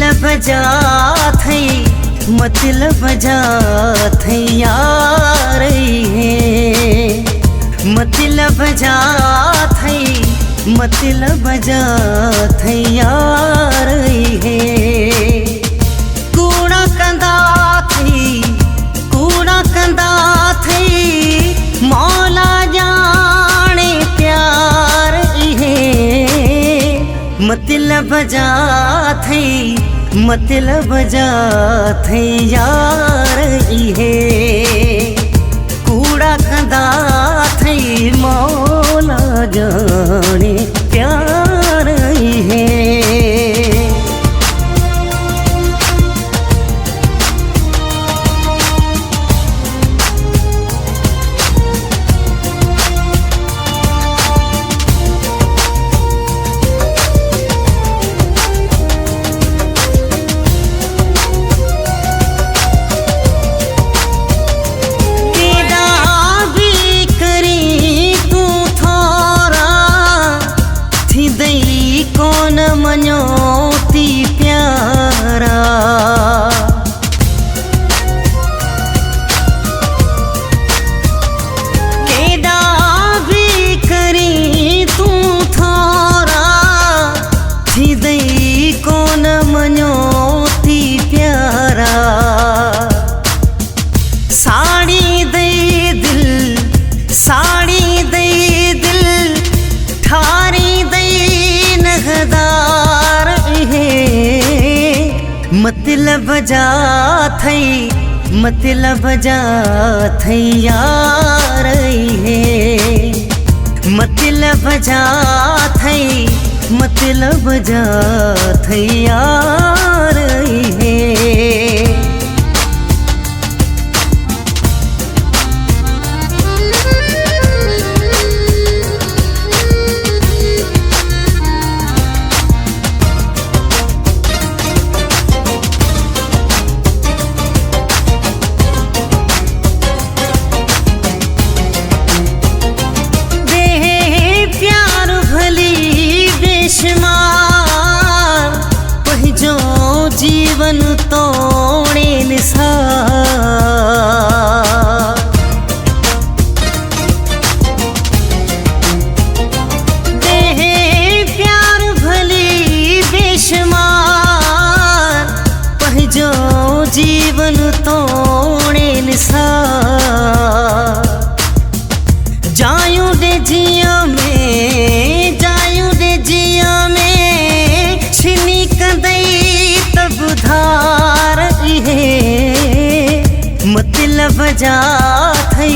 मतलब जात है, मतलब जात है यार है, मतलब जात है, मतलब जात है यार है। कूड़ा कंदा थी, कूड़ा कंदा थी, मौला जाने प्यार है। मतलब जात है, मतलब जात है यार है। कूड़ा कंदा थी, मौला जाने प्यार है। कौन मनोती प्यारा, केदा भी करी तू थोरा, थी दई कौन मनोती प्यारा। साड़ी दई दिल, साड़ी दई दिल, ठारी दई नगदार है। मतलब जात है, मतलब जात है यार है। मतलब जात है, मतलब जात है यार है। जीवन तोड़े निसार, देह प्यार भली बेशुमार, पहजो जीवन तोड़े निसार। जायूं दे जिया में, जायूं दे जिया में, छिनी कंदई धार है। मतलब जात है,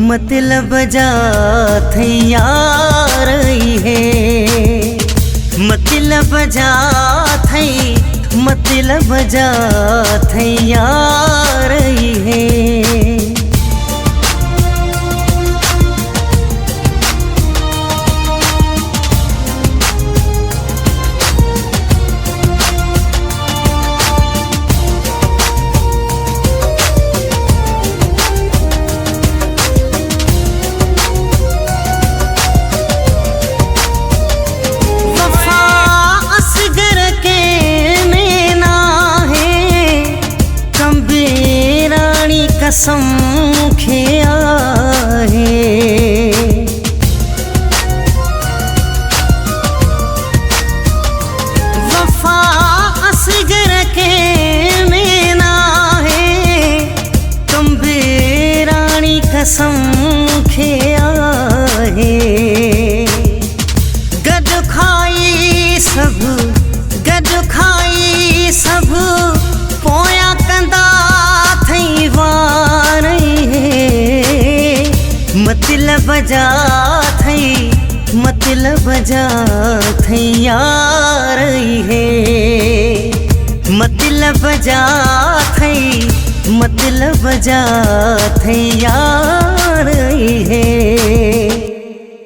मतलब जात है यार है। मतलब जात है, मतलब जात है यार है। कसम खेया है, वफा असगर के में ना है, तुम बेरानी कसम खेया है। गद खाई सब, गद खाई सब, पोया कंदा थई वार है। मतलब जात है, मतलब जात है यार है। मतलब जात है, मतलब जात है यार।